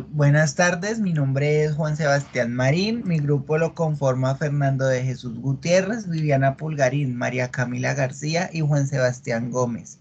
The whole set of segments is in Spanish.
Buenas tardes, mi nombre es Juan Sebastián Marín, mi grupo lo conforma Fernando de Jesús Gutiérrez, Viviana Pulgarín, María Camila García y Juan Sebastián Gómez.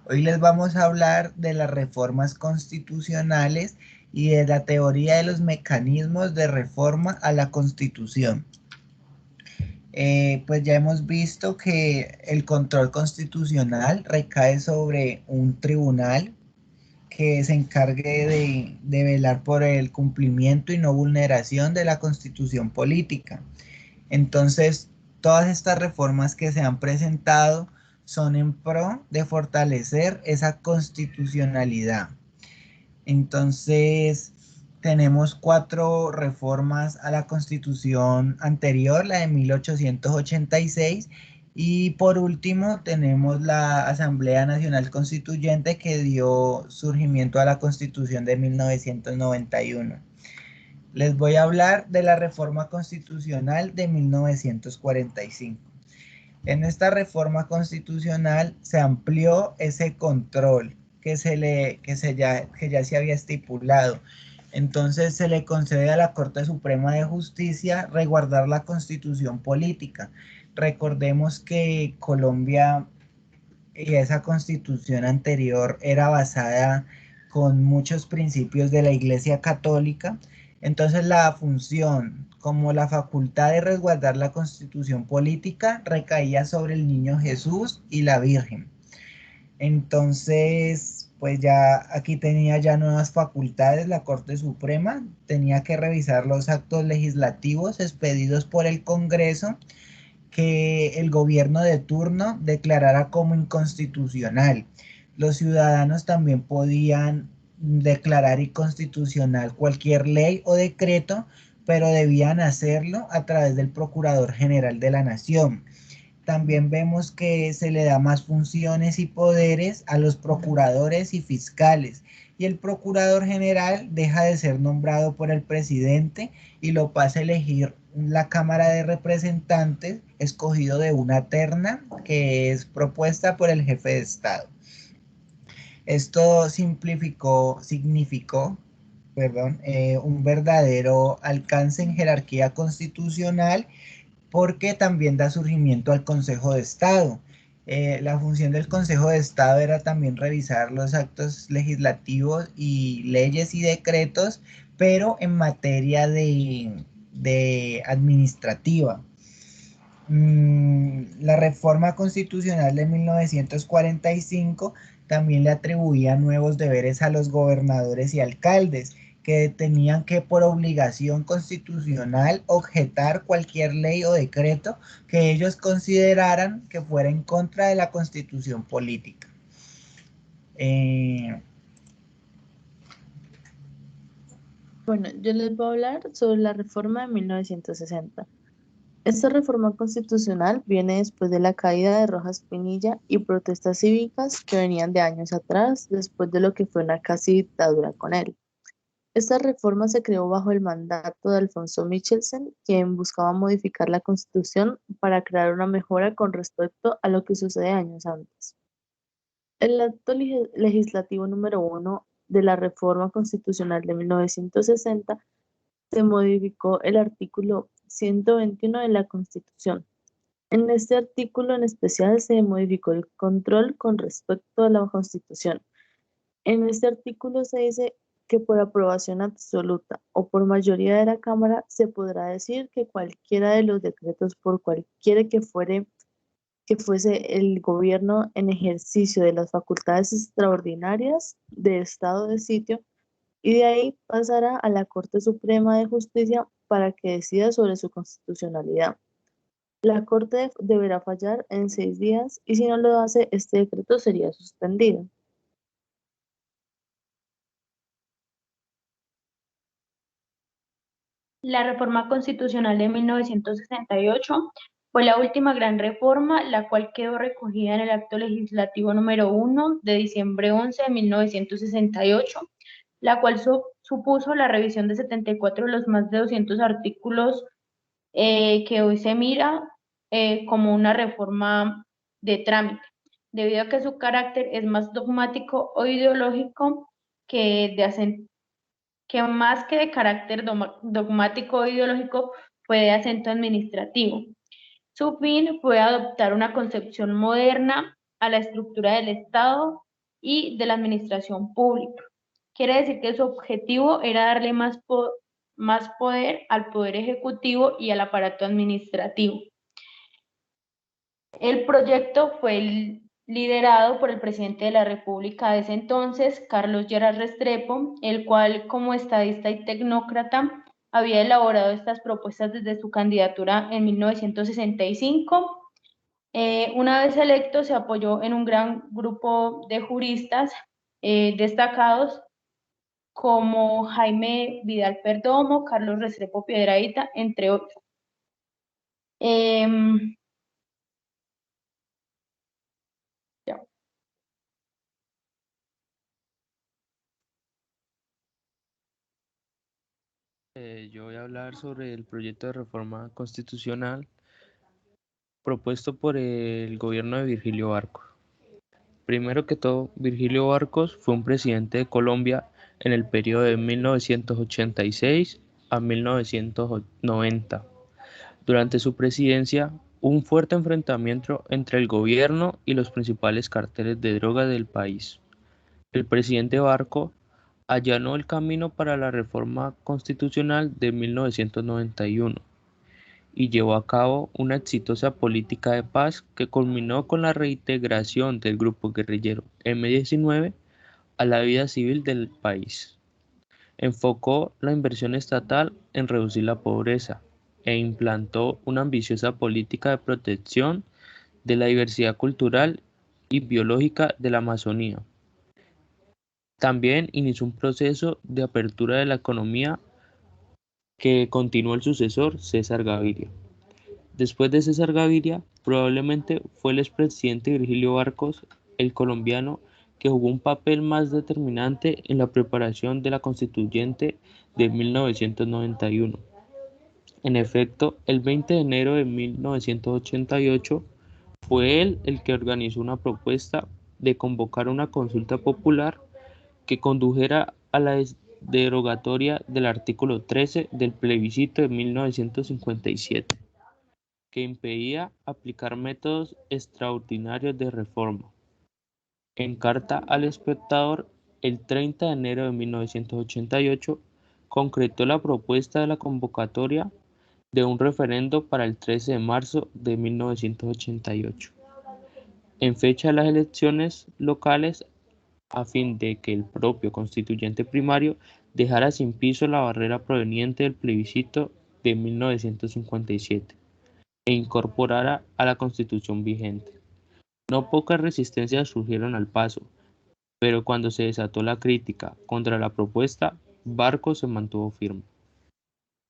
Hoy les vamos a hablar de las reformas constitucionales y de la teoría de los mecanismos de reforma a la Constitución. Pues ya hemos visto que el control constitucional recae sobre un tribunal que se encargue de velar por el cumplimiento y no vulneración de la Constitución política. Entonces, todas estas reformas que se han presentado son en pro de fortalecer esa constitucionalidad. Entonces, tenemos cuatro reformas a la Constitución anterior, la de 1886, y por último tenemos la Asamblea Nacional Constituyente que dio surgimiento a la Constitución de 1991. Les voy a hablar de la reforma constitucional de 1945. En esta reforma constitucional se amplió ese control que ya se había estipulado. Entonces se le concede a la Corte Suprema de Justicia resguardar la constitución política. Recordemos que Colombia y esa constitución anterior era basada con muchos principios de la Iglesia Católica. Entonces la función como la facultad de resguardar la constitución política recaía sobre el niño Jesús y la Virgen. Entonces, pues ya aquí tenía ya nuevas facultades la Corte Suprema, tenía que revisar los actos legislativos expedidos por el Congreso que el gobierno de turno declarara como inconstitucional. Los ciudadanos también podían declarar inconstitucional cualquier ley o decreto, pero debían hacerlo a través del Procurador General de la Nación. También vemos que se le da más funciones y poderes a los procuradores y fiscales, y el procurador general deja de ser nombrado por el presidente y lo pasa a elegir la Cámara de Representantes, escogido de una terna que es propuesta por el jefe de Estado. Esto significó, un verdadero alcance en jerarquía constitucional porque también da surgimiento al Consejo de Estado. La función del Consejo de Estado era también revisar los actos legislativos y leyes y decretos, pero en materia de administrativa. La reforma constitucional de 1945 también le atribuía nuevos deberes a los gobernadores y alcaldes, que tenían que por obligación constitucional objetar cualquier ley o decreto que ellos consideraran que fuera en contra de la constitución política. Eh, Bueno, yo les voy a hablar sobre la reforma de 1960. Esta reforma constitucional viene después de la caída de Rojas Pinilla y protestas cívicas que venían de años atrás, después de lo que fue una casi dictadura con él. Esta reforma se creó bajo el mandato de Alfonso Michelsen, quien buscaba modificar la constitución para crear una mejora con respecto a lo que sucede años antes. El acto legislativo número 1 de la reforma constitucional de 1960 se modificó el artículo 121 de la Constitución. En este artículo en especial se modificó el control con respecto a la Constitución. En este artículo se dice que por aprobación absoluta o por mayoría de la Cámara se podrá decir que cualquiera de los decretos por cualquiera que fuese el gobierno en ejercicio de las facultades extraordinarias de estado de sitio y de ahí pasará a la Corte Suprema de Justicia para que decida sobre su constitucionalidad. La Corte deberá fallar en 6 días y si no lo hace, este decreto sería suspendido. La reforma constitucional de 1968 fue la última gran reforma, la cual quedó recogida en el acto legislativo número 1 de diciembre 11 de 1968, la cual supuso la revisión de 74 de los más de 200 artículos que hoy se mira como una reforma de trámite, debido a que su carácter es más dogmático o ideológico que de que más que de carácter dogmático o ideológico fue de acento administrativo. Su fin fue adoptar una concepción moderna a la estructura del Estado y de la administración pública. Quiere decir que su objetivo era darle más poder al poder ejecutivo y al aparato administrativo. El proyecto fue liderado por el presidente de la República de ese entonces, Carlos Lleras Restrepo, el cual, como estadista y tecnócrata, había elaborado estas propuestas desde su candidatura en 1965. Una vez electo, se apoyó en un gran grupo de juristas destacados como Jaime Vidal Perdomo, Carlos Restrepo Piedrahíta, entre otros. Yo voy a hablar sobre el proyecto de reforma constitucional propuesto por el gobierno de Virgilio Barcos. Primero que todo, Virgilio Barcos fue un presidente de Colombia en el periodo de 1986 a 1990. Durante su presidencia, hubo un fuerte enfrentamiento entre el gobierno y los principales carteles de droga del país. El presidente Barcos allanó el camino para la reforma constitucional de 1991 y llevó a cabo una exitosa política de paz que culminó con la reintegración del grupo guerrillero M-19 a la vida civil del país. Enfocó la inversión estatal en reducir la pobreza e implantó una ambiciosa política de protección de la diversidad cultural y biológica de la Amazonía. También inició un proceso de apertura de la economía que continuó el sucesor César Gaviria. Después de César Gaviria, probablemente fue el expresidente Virgilio Barcos, el colombiano, que jugó un papel más determinante en la preparación de la Constituyente de 1991. En efecto, el 20 de enero de 1988 fue él el que organizó una propuesta de convocar una consulta popular que condujera a la derogatoria del artículo 13 del plebiscito de 1957, que impedía aplicar métodos extraordinarios de reforma. En carta al espectador, el 30 de enero de 1988, concretó la propuesta de la convocatoria de un referendo para el 13 de marzo de 1988, en fecha de las elecciones locales, a fin de que el propio constituyente primario dejara sin piso la barrera proveniente del plebiscito de 1957 e incorporara a la Constitución vigente. No pocas resistencias surgieron al paso, pero cuando se desató la crítica contra la propuesta, Barcos se mantuvo firme.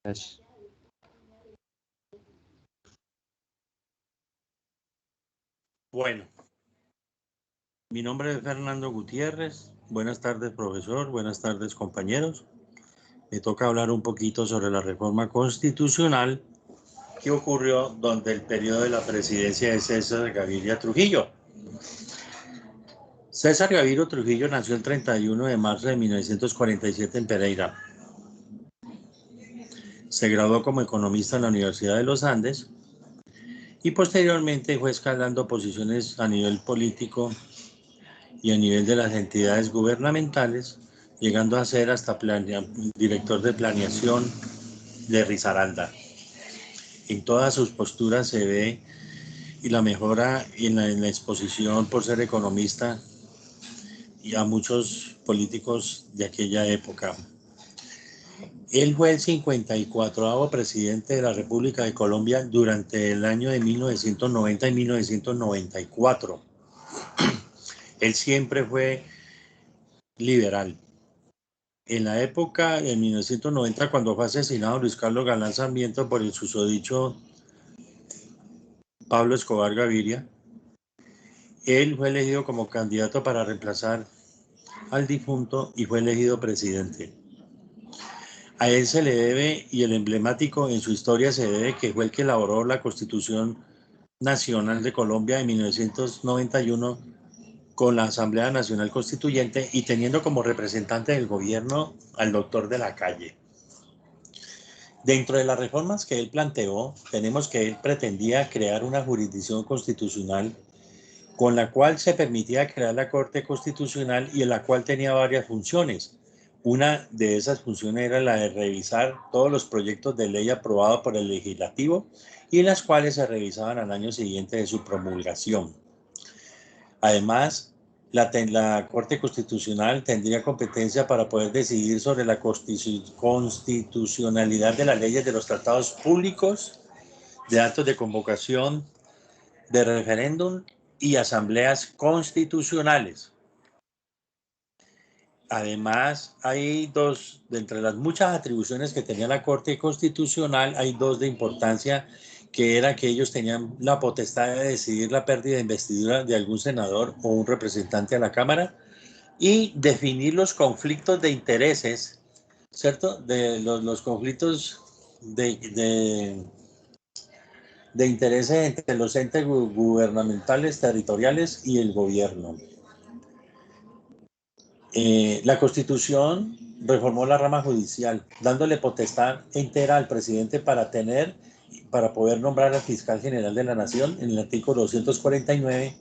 Gracias. Bueno, mi nombre es Fernando Gutiérrez. Buenas tardes, profesor. Buenas tardes, compañeros. Me toca hablar un poquito sobre la reforma constitucional que ocurrió durante el periodo de la presidencia de César Gaviria Trujillo. César Gaviria Trujillo nació el 31 de marzo de 1947 en Pereira. Se graduó como economista en la Universidad de los Andes y posteriormente fue escalando posiciones a nivel político y a nivel de las entidades gubernamentales, llegando a ser hasta director de planeación de Risaralda. En todas sus posturas se ve y la mejora en la exposición por ser economista y a muchos políticos de aquella época. Él fue el 54º presidente de la República de Colombia durante el año de 1990 y 1994. Él siempre fue liberal. En la época de 1990, cuando fue asesinado Luis Carlos Galán Sarmiento por el susodicho Pablo Escobar Gaviria, él fue elegido como candidato para reemplazar al difunto y fue elegido presidente. A él se le debe, y el emblemático en su historia se debe, que fue el que elaboró la Constitución Nacional de Colombia de 1991, con la Asamblea Nacional Constituyente y teniendo como representante del gobierno al doctor de la Calle. Dentro de las reformas que él planteó, tenemos que él pretendía crear una jurisdicción constitucional con la cual se permitía crear la Corte Constitucional y en la cual tenía varias funciones. Una de esas funciones era la de revisar todos los proyectos de ley aprobados por el legislativo y las cuales se revisaban al año siguiente de su promulgación. Además, la Corte Constitucional tendría competencia para poder decidir sobre la constitucionalidad de las leyes de los tratados públicos, de actos de convocación, de referéndum y asambleas constitucionales. Además, hay dos, de entre las muchas atribuciones que tenía la Corte Constitucional, hay dos de importancia, que era que ellos tenían la potestad de decidir la pérdida de investidura de algún senador o un representante a la Cámara y definir los conflictos de intereses, ¿cierto? De los conflictos de intereses entre los entes gubernamentales, territoriales y el gobierno. La Constitución reformó la rama judicial, dándole potestad entera al presidente para poder nombrar al fiscal general de la Nación en el artículo 249,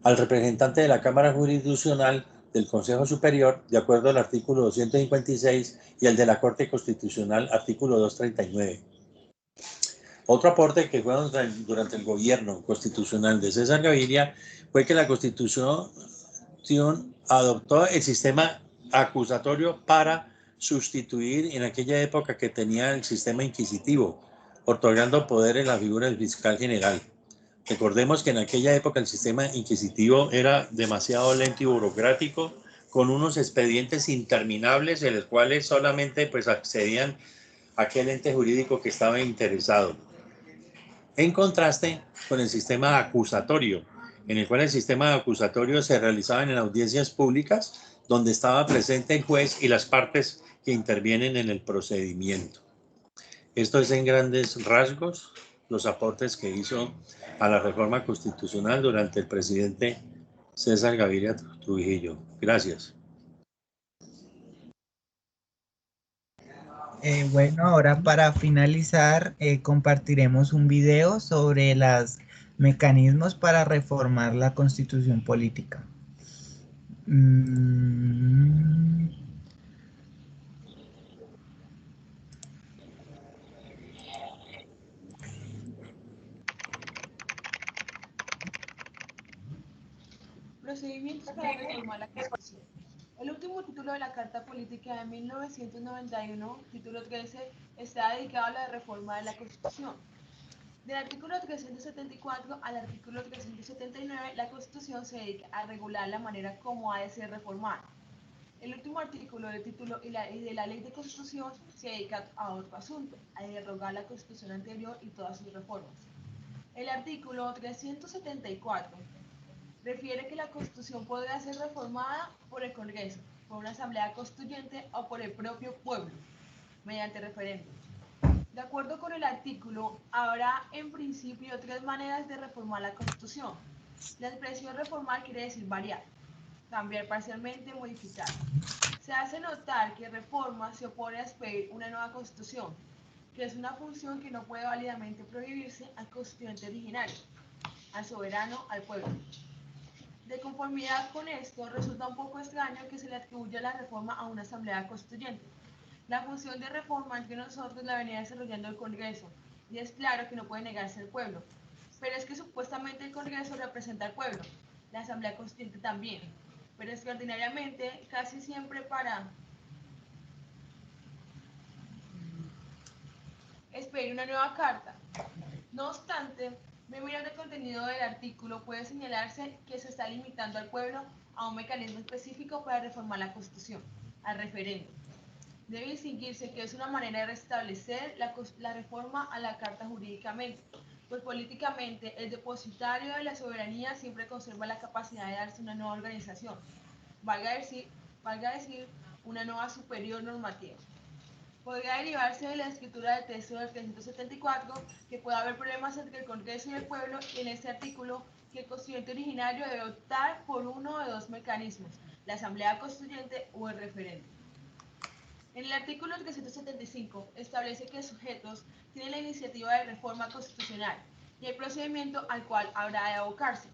al representante de la Cámara Jurisdiccional del Consejo Superior, de acuerdo al artículo 256, y al de la Corte Constitucional, artículo 239. Otro aporte que fue durante el gobierno constitucional de César Gaviria fue que la Constitución adoptó el sistema acusatorio para sustituir en aquella época que tenía el sistema inquisitivo, otorgando poder en la figura del fiscal general. Recordemos que en aquella época el sistema inquisitivo era demasiado lento y burocrático, con unos expedientes interminables en los cuales solamente pues accedían aquel ente jurídico que estaba interesado. En contraste con el sistema acusatorio, en el cual el sistema acusatorio se realizaba en audiencias públicas, donde estaba presente el juez y las partes que intervienen en el procedimiento. Esto es en grandes rasgos los aportes que hizo a la reforma constitucional durante el presidente César Gaviria Trujillo. Gracias. Bueno, ahora para finalizar, compartiremos un video sobre los mecanismos para reformar la constitución política. Procedimientos para reformar la Constitución. El último título de la Carta Política de 1991, título 13, está dedicado a la reforma de la Constitución. Del artículo 374 al artículo 379, la Constitución se dedica a regular la manera como ha de ser reformada. El último artículo del título y de la Ley de Constitución se dedica a otro asunto, a derogar la Constitución anterior y todas sus reformas. El artículo 374 refiere que la Constitución podrá ser reformada por el Congreso, por una Asamblea Constituyente o por el propio pueblo, mediante referéndum. De acuerdo con el artículo, habrá en principio tres maneras de reformar la Constitución. La expresión reformar quiere decir variar, cambiar parcialmente, modificar. Se hace notar que reforma se opone a expedir una nueva Constitución, que es una función que no puede válidamente prohibirse al constituyente originario, al soberano, al pueblo. De conformidad con esto, resulta un poco extraño que se le atribuya la reforma a una asamblea constituyente. La función de reforma entre nosotros la venía desarrollando el Congreso, y es claro que no puede negarse el pueblo. Pero es que supuestamente el Congreso representa al pueblo, la asamblea constituyente también, pero extraordinariamente casi siempre para expedir una nueva carta. No obstante, mirando el contenido del artículo, puede señalarse que se está limitando al pueblo a un mecanismo específico para reformar la Constitución, al referéndum. Debe distinguirse que es una manera de restablecer la reforma a la Carta jurídicamente, pues políticamente el depositario de la soberanía siempre conserva la capacidad de darse una nueva organización, valga decir una nueva superior normativa. Podría derivarse de la escritura del texto del 374 que puede haber problemas entre el Congreso y el pueblo, y en este artículo que el constituyente originario debe optar por uno de dos mecanismos, la asamblea constituyente o el referéndum. En el artículo 375 establece que los sujetos tienen la iniciativa de reforma constitucional y el procedimiento al cual habrá de abocarse.